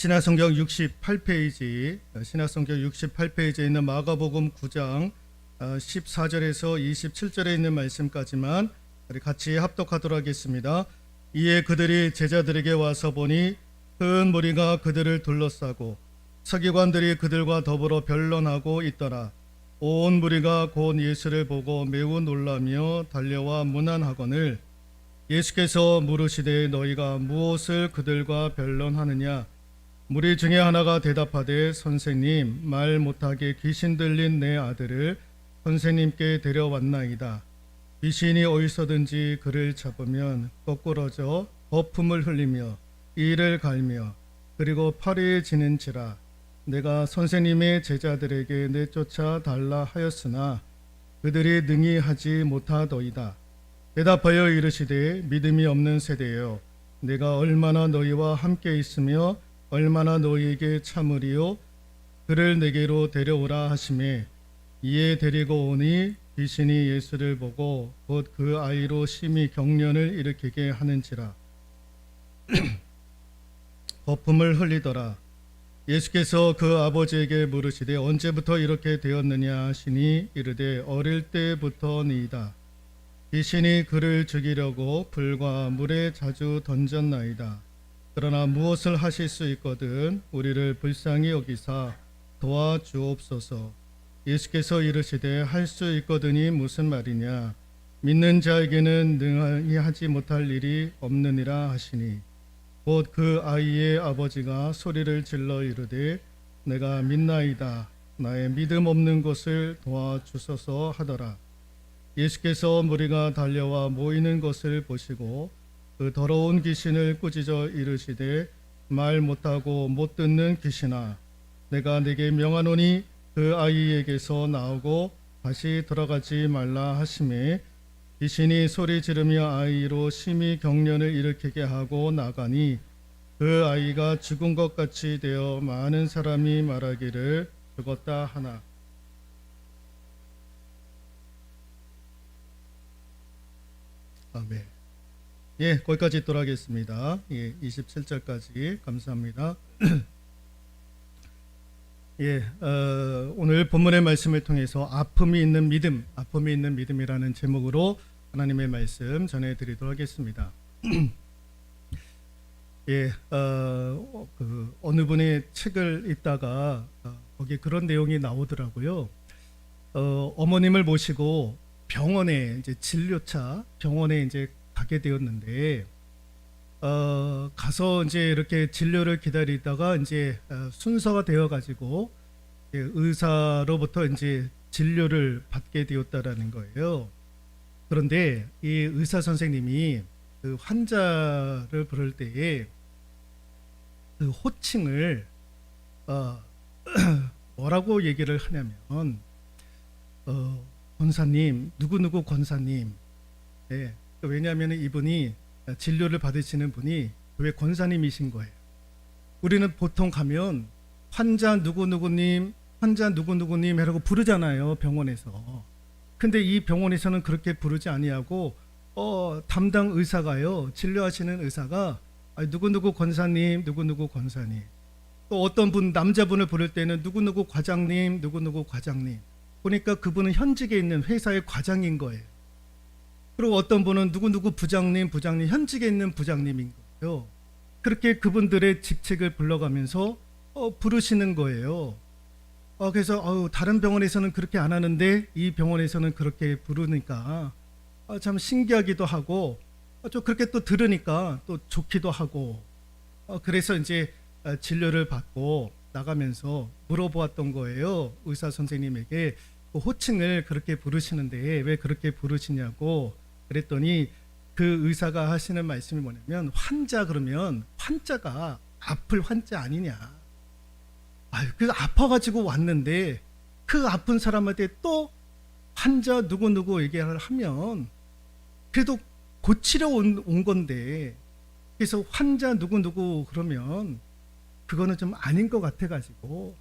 신약성경 68페이지, 신약성경 68페이지에 있는 마가복음 9장 14절에서 27절에 있는 말씀까지만 우리 같이 합독하도록 하겠습니다. 이에 그들이 제자들에게 와서 보니 큰 무리가 그들을 둘러싸고 서기관들이 그들과 더불어 변론하고 있더라. 온 무리가 곧 예수를 보고 매우 놀라며 달려와 문안하거늘 예수께서 물으시되 너희가 무엇을 그들과 변론하느냐? 무리 중에 하나가 대답하되 선생님, 말 못하게 귀신 들린 내 아들을 선생님께 데려왔나이다. 귀신이 어디서든지 그를 잡으면 거꾸러져 거품을 흘리며 이를 갈며 그리고 팔이 지는지라. 내가 선생님의 제자들에게 내쫓아 달라 하였으나 그들이 능히 하지 못하더이다. 대답하여 이르시되 믿음이 없는 세대여, 내가 얼마나 너희와 함께 있으며 얼마나 너희에게 참으리요. 그를 내게로 데려오라 하시매 이에 데리고 오니 귀신이 예수를 보고 곧 그 아이로 심히 경련을 일으키게 하는지라. 거품을 흘리더라. 예수께서 그 아버지에게 물으시되 언제부터 이렇게 되었느냐 하시니 이르되 어릴 때부터니이다. 귀신이 그를 죽이려고 불과 물에 자주 던졌나이다. 그러나 무엇을 하실 수 있거든 우리를 불쌍히 여기사 도와주옵소서. 예수께서 이르시되 할 수 있거든이 무슨 말이냐? 믿는 자에게는 능히 하지 못할 일이 없느니라 하시니 곧 그 아이의 아버지가 소리를 질러 이르되 내가 믿나이다. 나의 믿음 없는 것을 도와주소서 하더라. 예수께서 무리가 달려와 모이는 것을 보시고 그 더러운 귀신을 꾸짖어 이르시되 말 못하고 못 듣는 귀신아, 내가 네게 명하노니 그 아이에게서 나오고 다시 들어가지 말라 하시매 귀신이 소리 지르며 아이로 심히 경련을 일으키게 하고 나가니 그 아이가 죽은 것 같이 되어 많은 사람이 말하기를 죽었다 하나. 아멘. 예, 거기까지 있도록 하겠습니다. 예, 27절까지 감사합니다. 예, 오늘 본문의 말씀을 통해서 아픔이 있는 믿음이라는 제목으로 하나님의 말씀 전해드리도록 하겠습니다. 예, 어느 분의 책을 읽다가 거기 그런 내용이 나오더라고요. 어머님을 모시고 병원에 이제 진료차 병원에 이제 가게 되었는데 가서 이제 이렇게 진료를 기다리다가 이제 순서가 되어 가지고 의사로부터 이제 진료를 받게 되었다라는 거예요. 그런데 이 의사 선생님이 그 환자를 부를 때에 그 호칭을 뭐라고 얘기를 하냐면 권사님, 누구누구 권사님. 네, 왜냐하면 이분이 진료를 받으시는 분이 왜 권사님이신 거예요. 우리는 보통 가면 환자 누구누구님 이라고 부르잖아요, 병원에서. 근데 이 병원에서는 그렇게 부르지 아니하고 담당 의사가요, 진료하시는 의사가 누구누구 권사님, 누구누구 권사님. 또 어떤 분 남자분을 부를 때는 누구누구 과장님, 누구누구 과장님. 보니까 그분은 현직에 있는 회사의 과장인 거예요. 그리고 어떤 분은 누구누구 부장님, 현직에 있는 부장님인 거예요. 그렇게 그분들의 직책을 불러가면서 부르시는 거예요. 그래서 다른 병원에서는 그렇게 안 하는데 이 병원에서는 그렇게 부르니까 참 신기하기도 하고 좀 그렇게 또 들으니까 또 좋기도 하고 그래서 이제 진료를 받고 나가면서 물어보았던 거예요. 의사 선생님에게 그 호칭을 그렇게 부르시는데 왜 그렇게 부르시냐고 그랬더니 그 의사가 하시는 말씀이 뭐냐면 환자 그러면 환자가 아플 환자 아니냐. 그래서 아파가지고 왔는데 그 아픈 사람한테 또 환자 누구누구 얘기를 하면 그래도 고치려 온 건데 그래서 환자 누구누구 그러면 그거는 좀 아닌 것 같아가지고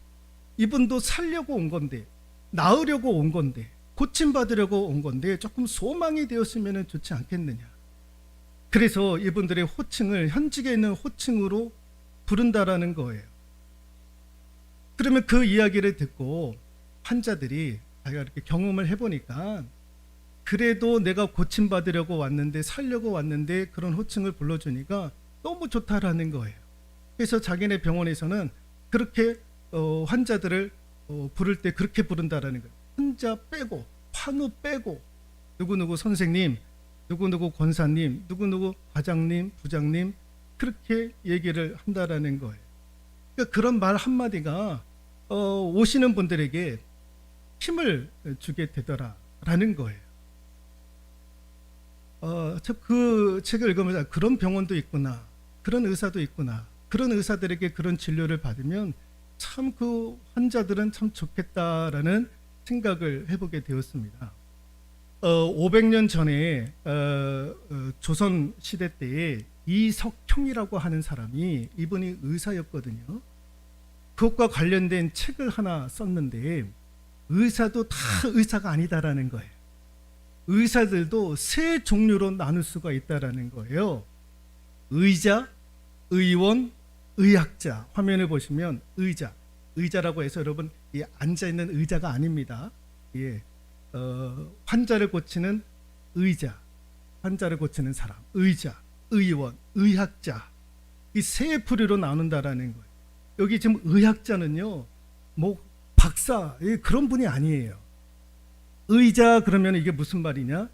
이분도 살려고 온 건데 나으려고 온 건데 고침받으려고 온 건데 조금 소망이 되었으면 좋지 않겠느냐. 그래서 이분들의 호칭을 현직에 있는 호칭으로 부른다라는 거예요. 그러면 그 이야기를 듣고 환자들이 자기가 이렇게 경험을 해보니까 그래도 내가 고침받으려고 왔는데 살려고 왔는데 그런 호칭을 불러주니까 너무 좋다라는 거예요. 그래서 자기네 병원에서는 그렇게 환자들을 부를 때 그렇게 부른다라는 거예요. 환자 빼고 환우 빼고 누구누구 선생님, 누구누구 권사님, 누구누구 과장님, 부장님 그렇게 얘기를 한다라는 거예요. 그러니까 그런 말 한마디가 오시는 분들에게 힘을 주게 되더라라는 거예요. 그 책을 읽으면서 그런 병원도 있구나, 그런 의사도 있구나, 그런 의사들에게 그런 진료를 받으면 참 그 환자들은 참 좋겠다라는 생각을 해보게 되었습니다. 500년 전에 조선 시대 때에 이석형이라고 하는 사람이 이분이 의사였거든요. 그것과 관련된 책을 하나 썼는데 의사도 다 의사가 아니다라는 거예요. 의사들도 세 종류로 나눌 수가 있다라는 거예요. 의자, 의원, 의학자. 화면을 보시면 의자, 의자라고 해서 여러분 이 앉아 있는 의자가 아닙니다. 예, 환자를 고치는 의자, 환자를 고치는 사람, 의자, 의원, 의학자. 이 세 부류로 나눈다라는 거예요. 여기 지금 의학자는요, 뭐 박사 그런 분이 아니에요. 의자 그러면 이게 무슨 말이냐?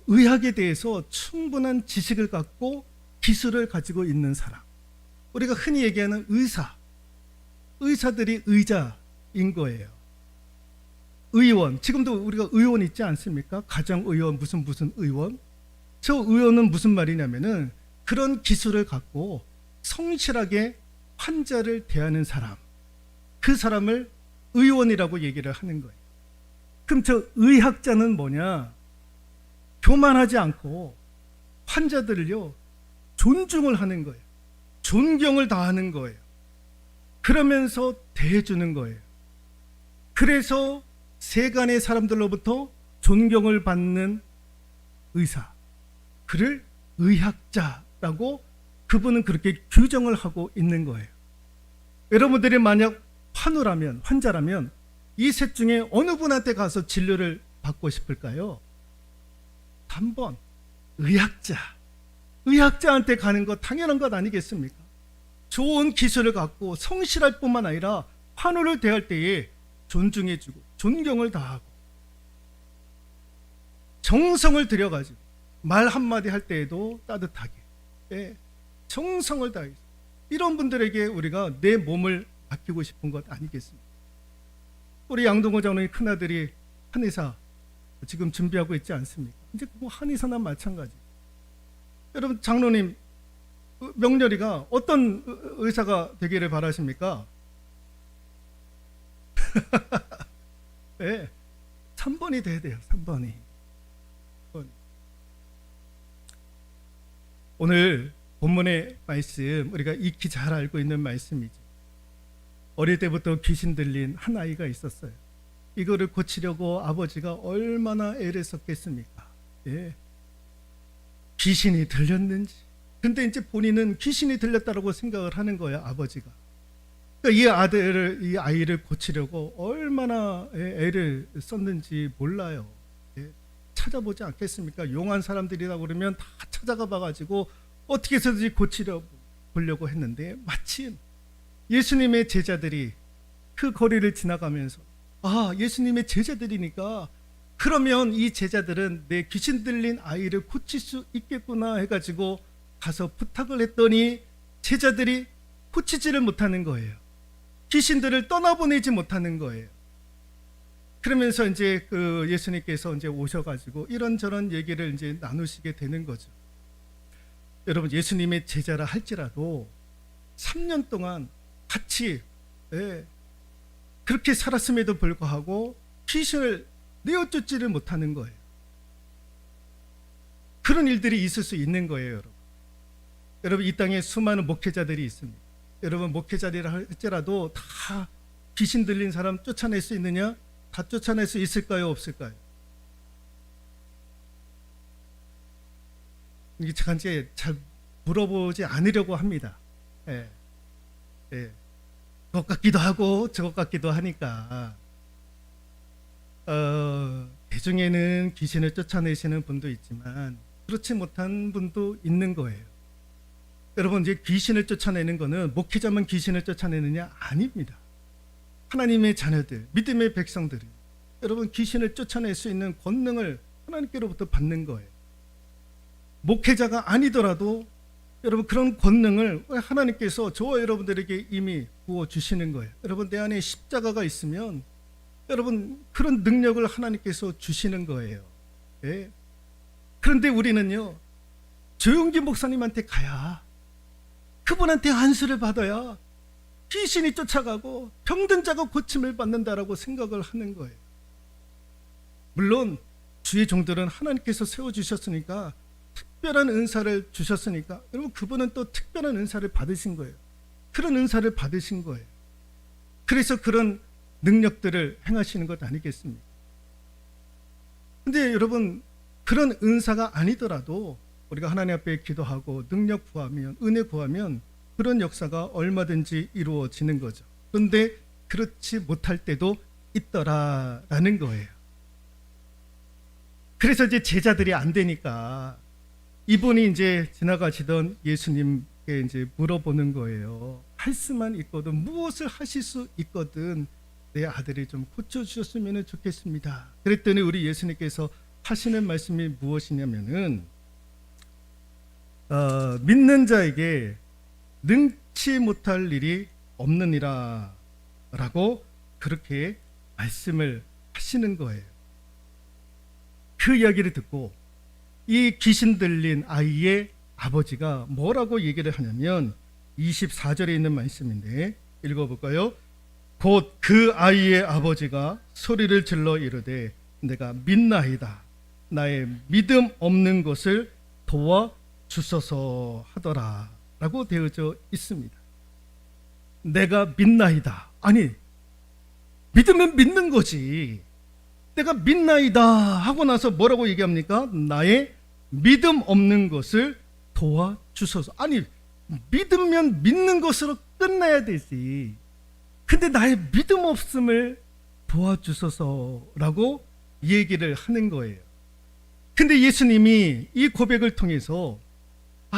의학에 대해서 충분한 지식을 갖고 기술을 가지고 있는 사람. 우리가 흔히 얘기하는 의사, 의사들이 의자인 거예요. 의원, 지금도 우리가 의원 있지 않습니까? 가정의원 무슨 의원? 저 의원은 무슨 말이냐면은 그런 기술을 갖고 성실하게 환자를 대하는 사람, 그 사람을 의원이라고 얘기를 하는 거예요. 그럼 저 의학자는 뭐냐? 교만하지 않고 환자들을요 존중을 하는 거예요. 존경을 다하는 거예요. 그러면서 대해주는 거예요. 그래서 세간의 사람들로부터 존경을 받는 의사, 그를 의학자라고 그분은 그렇게 규정을 하고 있는 거예요. 여러분들이 만약 환자라면 이 셋 중에 어느 분한테 가서 진료를 받고 싶을까요? 단번 의학자한테 가는 거 당연한 것 아니겠습니까? 좋은 기술을 갖고 성실할 뿐만 아니라 환우를 대할 때에 존중해주고 존경을 다하고 정성을 들여가지고 말 한마디 할 때에도 따뜻하게 정성을 다해서 이런 분들에게 우리가 내 몸을 맡기고 싶은 것 아니겠습니까? 우리 양동호 장로의 큰아들이 한의사 지금 준비하고 있지 않습니까? 이제 뭐 한의사나 마찬가지. 여러분 장로님 명렬이가 어떤 의사가 되기를 바라십니까? 네, 3번이 돼야 돼요. 3번이. 오늘 본문의 말씀 우리가 익히 잘 알고 있는 말씀이죠. 어릴 때부터 귀신 들린 한 아이가 있었어요. 이거를 고치려고 아버지가 얼마나 애를 썼겠습니까? 예. 귀신이 들렸는지. 근데 이제 본인은 귀신이 들렸다고 생각을 하는 거예요, 아버지가. 그러니까 이 아이를 고치려고 얼마나 애를 썼는지 몰라요. 예. 찾아보지 않겠습니까? 용한 사람들이라고 그러면 다 찾아가 봐가지고 어떻게 해서든지 고치려고 했는데 마침 예수님의 제자들이 그 거리를 지나가면서 예수님의 제자들이니까 그러면 이 제자들은 내 귀신 들린 아이를 고칠 수 있겠구나 해가지고 가서 부탁을 했더니 제자들이 고치지를 못하는 거예요. 귀신들을 떠나보내지 못하는 거예요. 그러면서 이제 그 예수님께서 이제 오셔가지고 이런저런 얘기를 이제 나누시게 되는 거죠. 여러분 예수님의 제자라 할지라도 3년 동안 같이 그렇게 살았음에도 불구하고 귀신을 내어쫓지를 못하는 거예요. 그런 일들이 있을 수 있는 거예요, 여러분. 여러분 이 땅에 수많은 목회자들이 있습니다. 여러분 목회자들이라 할지라도 다 귀신 들린 사람 쫓아낼 수 있느냐? 다 쫓아낼 수 있을까요? 없을까요? 이게 제가 이제 잘 물어보지 않으려고 합니다. 예. 그것 같기도 하고 저것 같기도 하니까 대중에는 귀신을 쫓아내시는 분도 있지만 그렇지 못한 분도 있는 거예요. 여러분, 이제 귀신을 쫓아내는 거는 목회자만 귀신을 쫓아내느냐? 아닙니다. 하나님의 자녀들, 믿음의 백성들이 여러분 귀신을 쫓아낼 수 있는 권능을 하나님께로부터 받는 거예요. 목회자가 아니더라도 여러분 그런 권능을 하나님께서 저와 여러분들에게 이미 부어주시는 거예요. 여러분, 내 안에 십자가가 있으면 여러분 그런 능력을 하나님께서 주시는 거예요. 예. 그런데 우리는요, 조용기 목사님한테 가야, 그분한테 안수를 받아야 귀신이 쫓아가고 병든 자가 고침을 받는다라고 생각을 하는 거예요. 물론 주의 종들은 하나님께서 세워주셨으니까, 특별한 은사를 주셨으니까 여러분 그분은 또 특별한 은사를 받으신 거예요. 그런 은사를 받으신 거예요. 그래서 그런 능력들을 행하시는 것 아니겠습니까? 근데 여러분, 그런 은사가 아니더라도 우리가 하나님 앞에 기도하고 능력 구하면, 은혜 구하면 그런 역사가 얼마든지 이루어지는 거죠. 그런데 그렇지 못할 때도 있더라라는 거예요. 그래서 이제 제자들이 안 되니까 이분이 이제 지나가시던 예수님께 이제 물어보는 거예요. 할 수만 있거든, 무엇을 하실 수 있거든 내 아들이 좀 고쳐주셨으면 좋겠습니다. 그랬더니 우리 예수님께서 하시는 말씀이 무엇이냐면은 믿는 자에게 능치 못할 일이 없느니라 라고 그렇게 말씀을 하시는 거예요. 그 이야기를 듣고 이 귀신 들린 아이의 아버지가 뭐라고 얘기를 하냐면 24절에 있는 말씀인데 읽어볼까요? 곧 그 아이의 아버지가 소리를 질러 이르되 내가 믿나이다. 나의 믿음 없는 것을 도와주소서 하더라 라고 되어져 있습니다. 내가 믿나이다. 아니, 믿으면 믿는 거지. 내가 믿나이다 하고 나서 뭐라고 얘기합니까? 나의 믿음 없는 것을 도와주소서. 아니, 믿으면 믿는 것으로 끝나야 되지. 근데 나의 믿음 없음을 도와주소서라고 얘기를 하는 거예요. 근데 예수님이 이 고백을 통해서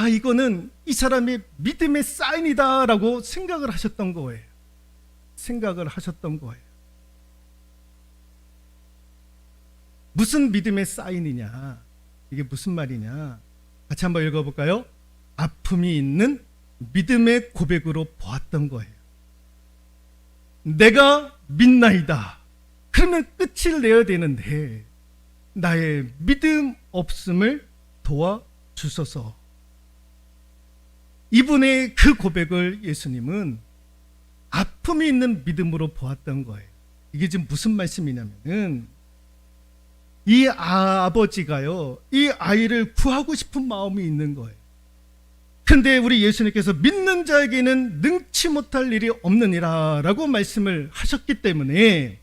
이거는 이 사람의 믿음의 사인이다라고 생각을 하셨던 거예요. 생각을 하셨던 거예요. 무슨 믿음의 사인이냐? 이게 무슨 말이냐? 같이 한번 읽어볼까요? 아픔이 있는 믿음의 고백으로 보았던 거예요. 내가 믿나이다. 그러면 끝을 내야 되는데 나의 믿음 없음을 도와주소서. 이분의 그 고백을 예수님은 아픔이 있는 믿음으로 보았던 거예요. 이게 지금 무슨 말씀이냐면은 이 아버지가요, 이 아이를 구하고 싶은 마음이 있는 거예요. 근데 우리 예수님께서 믿는 자에게는 능치 못할 일이 없느니라 라고 말씀을 하셨기 때문에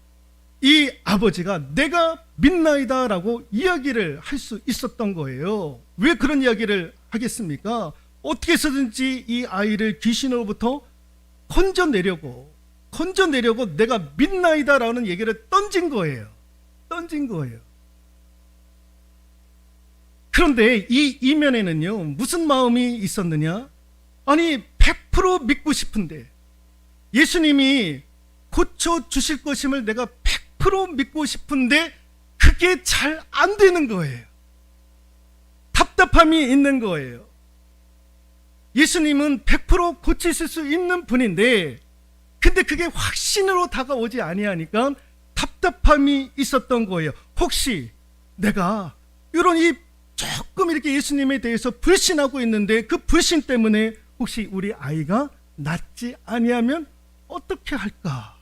이 아버지가 내가 믿나이다 라고 이야기를 할 수 있었던 거예요. 왜 그런 이야기를 하겠습니까? 어떻게 해서든지 이 아이를 귀신으로부터 건져내려고 내가 믿나이다 라는 얘기를 던진 거예요. 그런데 이 이면에는요, 무슨 마음이 있었느냐? 아니, 100% 믿고 싶은데, 예수님이 고쳐주실 것임을 내가 100% 믿고 싶은데 그게 잘 안 되는 거예요. 답답함이 있는 거예요. 예수님은 100% 고치실 수 있는 분인데 근데 그게 확신으로 다가오지 아니하니까 답답함이 있었던 거예요. 혹시 내가 이런 조금 이렇게 예수님에 대해서 불신하고 있는데 그 불신 때문에 혹시 우리 아이가 낫지 아니하면 어떻게 할까?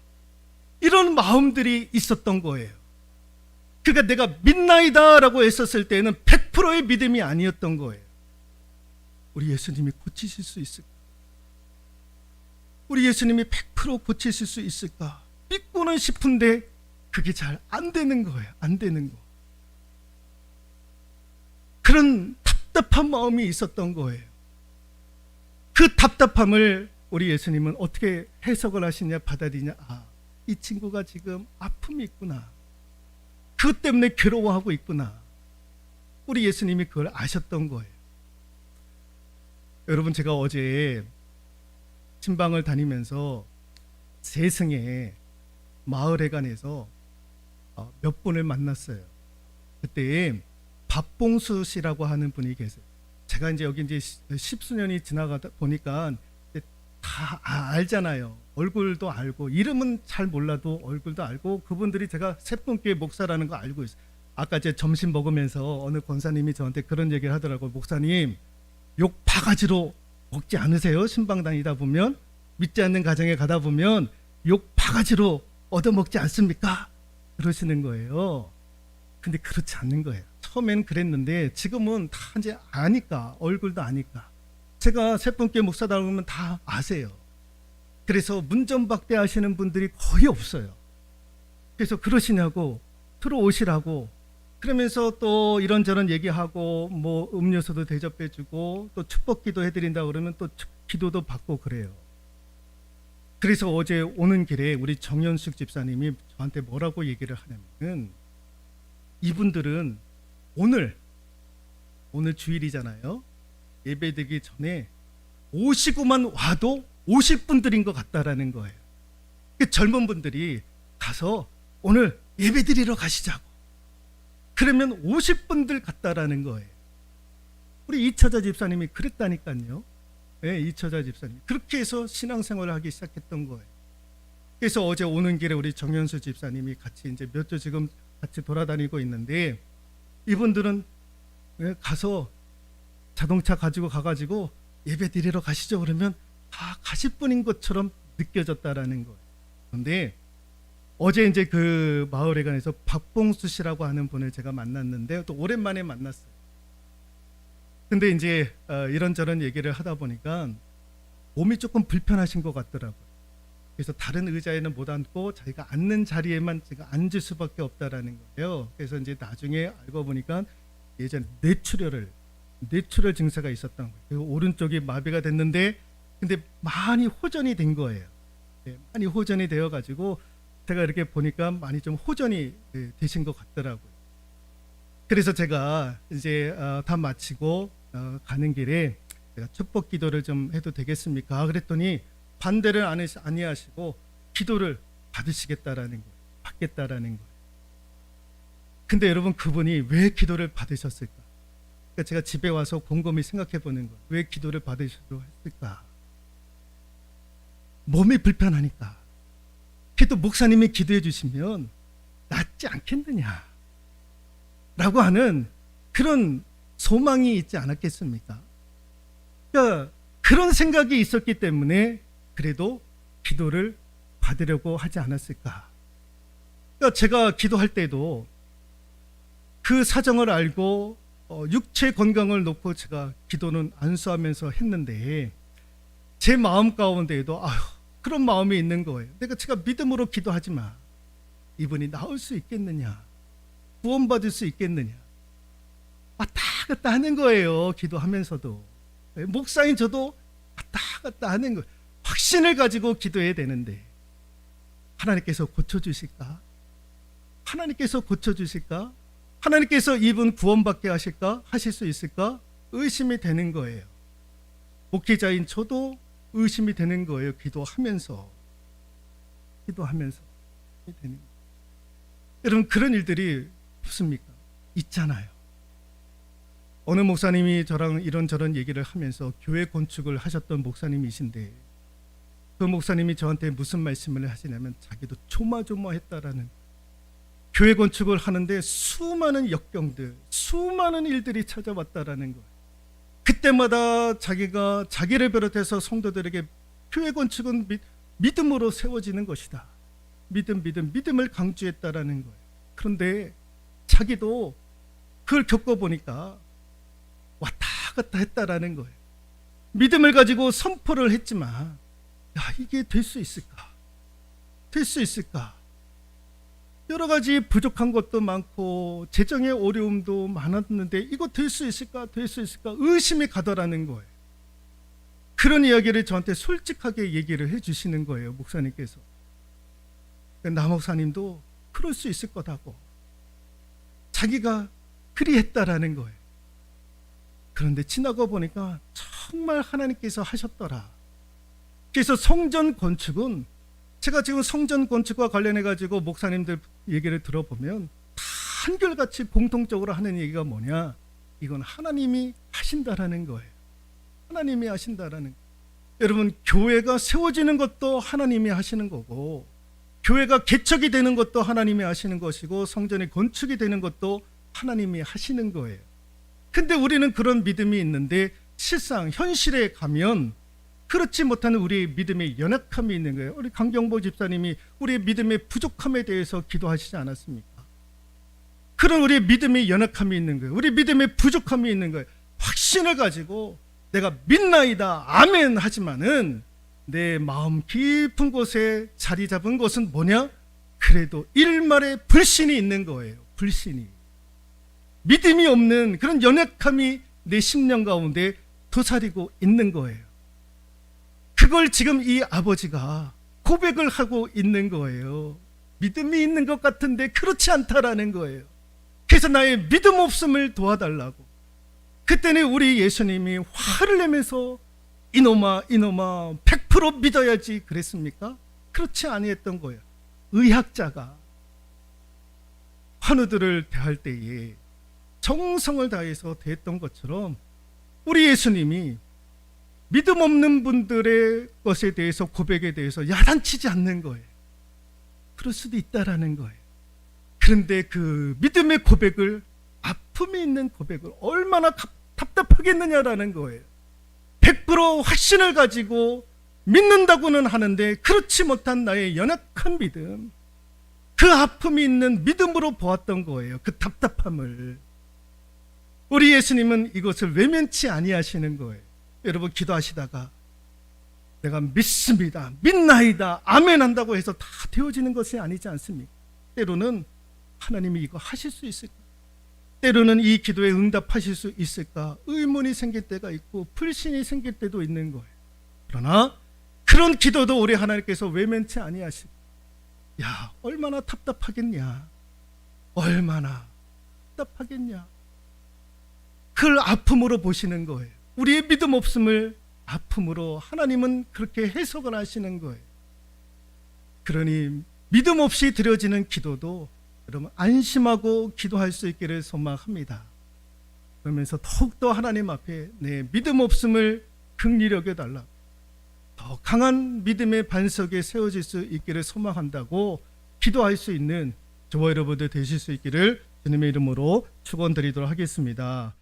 이런 마음들이 있었던 거예요. 그러니까 내가 믿나이다 라고 했었을 때는 100%의 믿음이 아니었던 거예요. 우리 예수님이 고치실 수 있을까? 우리 예수님이 100% 고치실 수 있을까? 믿고는 싶은데 그게 잘 안 되는 거예요. 안 되는 거. 그런 답답한 마음이 있었던 거예요. 그 답답함을 우리 예수님은 어떻게 해석을 하시냐, 받아들이냐. 이 친구가 지금 아픔이 있구나. 그것 때문에 괴로워하고 있구나. 우리 예수님이 그걸 아셨던 거예요. 여러분, 제가 어제 신방을 다니면서 세승에 마을회관에서 몇 분을 만났어요. 그때 박봉수 씨라고 하는 분이 계세요. 제가 이제 여기 이제 십수년이 지나가다 보니까 다 알잖아요. 얼굴도 알고, 이름은 잘 몰라도 얼굴도 알고, 그분들이 제가 세분교회 목사라는 거 알고 있어요. 아까 제 점심 먹으면서 어느 권사님이 저한테 그런 얘기를 하더라고요. 목사님, 욕 바가지로 먹지 않으세요? 신방 다니다 보면, 믿지 않는 가정에 가다 보면 욕 바가지로 얻어먹지 않습니까? 그러시는 거예요. 근데 그렇지 않는 거예요. 처음엔 그랬는데 지금은 다 이제 아니까, 얼굴도 아니까. 제가 세분교회 목사다 보면 다 아세요. 그래서 문전박대 하시는 분들이 거의 없어요. 그래서 그러시냐고, 들어오시라고, 그러면서 또 이런저런 얘기하고, 뭐 음료수도 대접해주고, 또 축복기도 해드린다 그러면 또 기도도 받고 그래요. 그래서 어제 오는 길에 우리 정연숙 집사님이 저한테 뭐라고 얘기를 하냐면, 이분들은 오늘 주일이잖아요. 예배드리기 전에 오시고만 와도 50분들인 것 같다라는 거예요. 젊은 분들이 가서 오늘 예배드리러 가시자고, 그러면 50분들 같다라는 거예요. 우리 이처자 집사님이 그랬다니까요. 네, 이처자 집사님 그렇게 해서 신앙생활을 하기 시작했던 거예요. 그래서 어제 오는 길에 우리 정연수 집사님이 같이 이제 몇 주 지금 같이 돌아다니고 있는데, 이분들은 가서 자동차 가지고 가가지고 예배 드리러 가시죠 그러면 다 가실 분인 것처럼 느껴졌다라는 거예요. 그런데 어제 이제 그 마을회관에서 박봉수 씨라고 하는 분을 제가 만났는데, 또 오랜만에 만났어요. 근데 이제 이런저런 얘기를 하다 보니까 몸이 조금 불편하신 것 같더라고요. 그래서 다른 의자에는 못 앉고 자기가 앉는 자리에만 제가 앉을 수밖에 없다라는 거예요. 그래서 이제 나중에 알고 보니까 예전 뇌출혈 증세가 있었던 거예요. 그리고 오른쪽이 마비가 됐는데, 근데 많이 호전이 된 거예요. 많이 호전이 되어가지고 제가 이렇게 보니까 많이 좀 호전이 되신 것 같더라고요. 그래서 제가 이제 다 마치고 가는 길에 제가 축복 기도를 좀 해도 되겠습니까? 그랬더니 반대를 아니하시고 기도를 받으시겠다라는 거예요. 받겠다라는 거예요. 근데 여러분, 그분이 왜 기도를 받으셨을까? 그러니까 제가 집에 와서 곰곰이 생각해 보는 거예요. 왜 기도를 받으셔도 했을까? 몸이 불편하니까. 그래도 목사님이 기도해 주시면 낫지 않겠느냐 라고 하는 그런 소망이 있지 않았겠습니까? 그러니까 그런 생각이 있었기 때문에 그래도 기도를 받으려고 하지 않았을까? 그러니까 제가 기도할 때도 그 사정을 알고 육체 건강을 놓고 제가 기도는 안수하면서 했는데, 제 마음 가운데에도 그런 마음이 있는 거예요. 제가 믿음으로 기도하지만 이분이 나을 수 있겠느냐, 구원받을 수 있겠느냐, 왔다 갔다 하는 거예요. 기도하면서도. 목사인 저도 왔다 갔다 하는 거예요. 확신을 가지고 기도해야 되는데, 하나님께서 고쳐주실까? 하나님께서 고쳐주실까? 하나님께서 이분 구원받게 하실 수 있을까? 의심이 되는 거예요. 목회자인 저도 의심이 되는 거예요. 기도하면서 되는 거예요. 여러분, 그런 일들이 없습니까? 있잖아요. 어느 목사님이 저랑 이런저런 얘기를 하면서 교회 건축을 하셨던 목사님이신데, 그 목사님이 저한테 무슨 말씀을 하시냐면, 자기도 조마조마했다라는, 교회 건축을 하는데 수많은 역경들, 수많은 일들이 찾아왔다라는 거예요. 그때마다 자기가 자기를 비롯해서 성도들에게 교회 건축은 믿음으로 세워지는 것이다. 믿음을 강조했다라는 거예요. 그런데 자기도 그걸 겪어보니까 왔다 갔다 했다라는 거예요. 믿음을 가지고 선포를 했지만, 이게 될 수 있을까? 될 수 있을까? 여러 가지 부족한 것도 많고 재정의 어려움도 많았는데, 이거 될 수 있을까? 될 수 있을까? 의심이 가더라는 거예요. 그런 이야기를 저한테 솔직하게 얘기를 해주시는 거예요, 목사님께서. 나 목사님도 그럴 수 있을 거다고. 자기가 그리했다라는 거예요. 그런데 지나고 보니까 정말 하나님께서 하셨더라. 그래서 성전 건축은, 제가 지금 성전 건축과 관련해 가지고 목사님들 얘기를 들어보면 다 한결같이 공통적으로 하는 얘기가 뭐냐, 이건 하나님이 하신다라는 거예요. 하나님이 하신다라는 거예요. 여러분, 교회가 세워지는 것도 하나님이 하시는 거고, 교회가 개척이 되는 것도 하나님이 하시는 것이고, 성전이 건축이 되는 것도 하나님이 하시는 거예요. 근데 우리는 그런 믿음이 있는데 실상 현실에 가면 그렇지 못하는 우리의 믿음의 연약함이 있는 거예요. 우리 강경보 집사님이 우리의 믿음의 부족함에 대해서 기도하시지 않았습니까? 그런 우리의 믿음의 연약함이 있는 거예요. 우리 믿음의 부족함이 있는 거예요. 확신을 가지고 내가 믿나이다 아멘 하지만은 내 마음 깊은 곳에 자리 잡은 것은 뭐냐? 그래도 일말의 불신이 있는 거예요. 불신이. 믿음이 없는 그런 연약함이 내 심령 가운데 도사리고 있는 거예요. 그걸 지금 이 아버지가 고백을 하고 있는 거예요. 믿음이 있는 것 같은데 그렇지 않다라는 거예요. 그래서 나의 믿음 없음을 도와달라고. 그때는 우리 예수님이 화를 내면서 이놈아 100% 믿어야지 그랬습니까? 그렇지 아니했던 거예요. 의학자가 환우들을 대할 때에 정성을 다해서 대했던 것처럼 우리 예수님이 믿음 없는 분들의 것에 대해서, 고백에 대해서 야단치지 않는 거예요. 그럴 수도 있다라는 거예요. 그런데 그 믿음의 고백을, 아픔이 있는 고백을 얼마나 답답하겠느냐라는 거예요. 100% 확신을 가지고 믿는다고는 하는데 그렇지 못한 나의 연약한 믿음, 그 아픔이 있는 믿음으로 보았던 거예요. 그 답답함을. 우리 예수님은 이것을 외면치 아니하시는 거예요. 여러분, 기도하시다가 내가 믿습니다, 믿나이다, 아멘 한다고 해서 다 되어지는 것이 아니지 않습니까? 때로는 하나님이 이거 하실 수 있을까? 때로는 이 기도에 응답하실 수 있을까? 의문이 생길 때가 있고 불신이 생길 때도 있는 거예요. 그러나 그런 기도도 우리 하나님께서 외면치 아니하시고, 야, 얼마나 답답하겠냐, 얼마나 답답하겠냐, 그걸 아픔으로 보시는 거예요. 우리의 믿음 없음을 아픔으로 하나님은 그렇게 해석을 하시는 거예요. 그러니 믿음 없이 드려지는 기도도 여러분 안심하고 기도할 수 있기를 소망합니다. 그러면서 더욱더 하나님 앞에 내 믿음 없음을 긍휼히 여겨달라, 더 강한 믿음의 반석에 세워질 수 있기를 소망한다고 기도할 수 있는 저와 여러분들 되실 수 있기를 주님의 이름으로 축원드리도록 하겠습니다.